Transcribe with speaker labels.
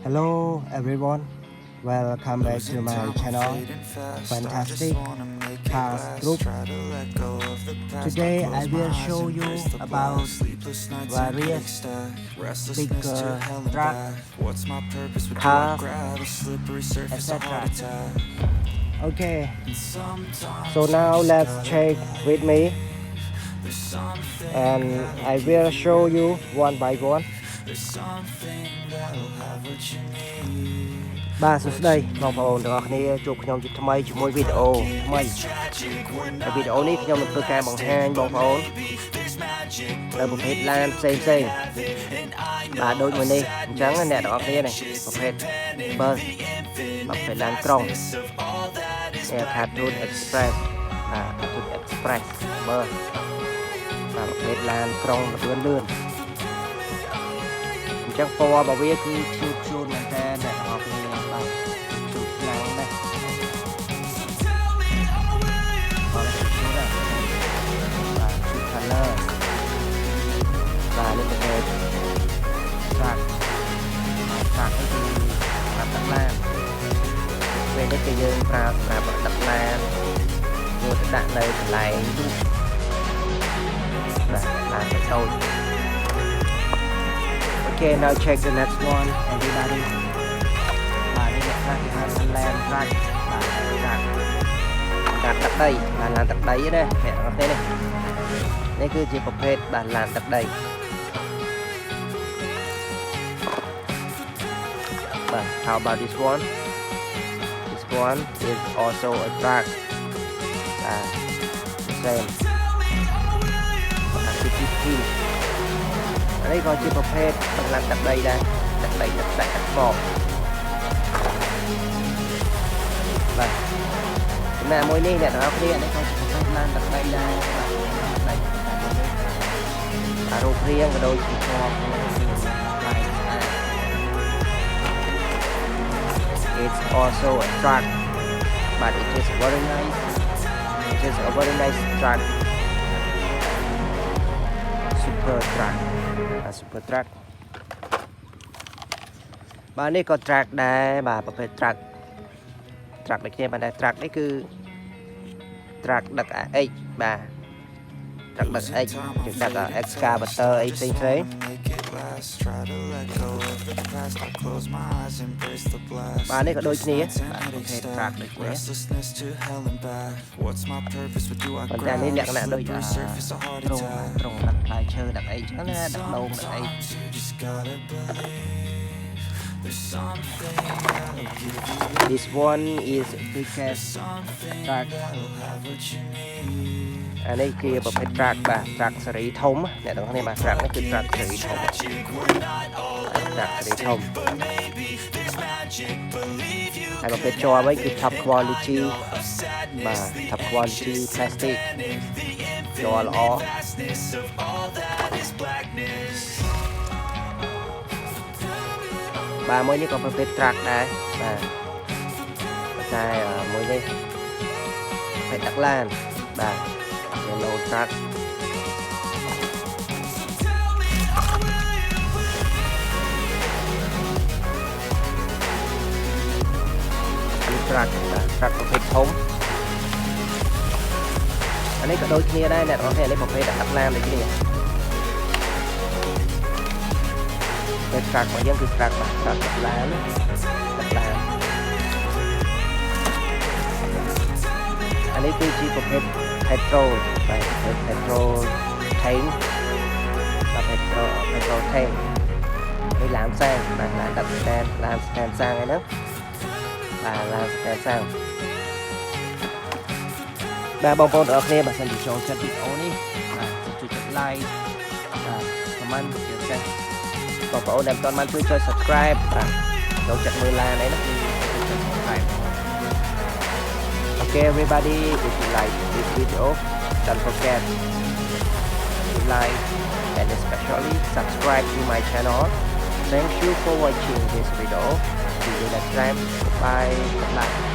Speaker 1: Hello everyone, welcome back to my channel, Fantastic Cars Group. Today I will show you about various big truck, cars, etc. Okay, so now let's check with me and I will show you one by one. បាទសួស្តីបងប្អូនទាំងអស់គ្នាជួបខ្ញុំជាថ្មីជាមួយវីដេអូថ្មីហើយវីដេអូនេះខ្ញុំនឹងធ្វើការបង្ហាញបងប្អូននៅប្រភេទឡានផ្សេងបាទដូចមួយនេះអញ្ចឹងអ្នកទាំងអស់គ្នានេះប្រភេទ bus ប្រភេទឡានក្រុងTruk Express Truk Express bus បាទប្រភេទឡានក្រុងលឿនអញ្ចឹងពណ៌របស់វាគឺឈូតមែនតើអ្នកទាំងអស់គ្នាបាទឈូតខ្លាំងណាស់បាទឈូតណាស់បាទឈូត color បាទនេះប្រភេទ Truk នេះគឺសម្រាប់ដឹកឡានពេលនេះគឺយើងប្រើសម្រាប់ដឹកឡានយកទៅដាក់នៅកន្លែងបាទឡានតូចOkay, now check the next one, everybody. This is land truck. Truk đặt đây, là đặt đây đấy, mẹ có thấy này. Đây cứ chỉ một phết là làm đặt đây. But how about this one? This one is also a truck. The same. Đây còn chỉ một phép bằng làm đặt đây đây đặt bò vậy mà mỗi này là nó kia đây còn chỉ một phép làm đặt đây đây rô riêng và đôi chỉ cho it's also a truck but it is very nice. It is a very nice truck. Super truck បាទនេះក៏ truck ដែរបាទប្រភេទ truck ដូចគ្នាបាទតែ truck នេះគឺ truck ដឹក AX បាទ truck ដឹក AX យើងដឹក excavator អីផ្សេងបាទនេះក៏ដូចគ្នាបាទប្រភេទ truck ដូចគ្នាប៉ុន្តែនេះលក្ខណៈដូចត្រង់ដឹកផ្លែឈើដឹកអីចឹងណាដឹកដូងដឹកអីThis one is biggest truck អានេះគឺប្រភេទ truck បាទ truck សេរីធំអ្នកទាំងគ្នាបាទ truck នេះគឺ truck សេរីធំ truck សេរីធំហើយប្រភេទជាប់វិញគឺ top quality បាទ top quality plastic ជាប់ល្អបាទមួយនេះក៏ប្រភេទ truck ដែរបាទតែមួយនេះប្រភេទដឹកឡានបាទ Yellow truck truck ប្រភេទធំអានេះក៏ដូចគ្នាដែរអ្នកនរគ្នានេះប្រភេទដឹកឡានដូចគ្នាតែ truck របស់យើងគឺ truck បាទ truck ដឹកឡានអានេះគឺជាប្រភេទ petrol បាទ petrol tank បាទ petrol tank នេះឡានសាំងបាទឡានដឹកឡានស្តែនសាំងអីហ្នឹងបាទឡានស្តែនសាំងបាទបងប្អូនទាំងអស់គ្នាបើសិនជាចូលចិត្តវីដេអូនេះបាទជួយចុច like បាទ comment ជាពិសេសបងប្អូនដែលមិនទាន់បានជួយចុច subscribe បាទចូលចិត្តមើលឡានអីហ្នឹងជួយចុច subscribe Okay everybody, if you like this video, don't forget to like and especially subscribe to my channel. Thank you for watching this video. See you next time. Bye. Good luck.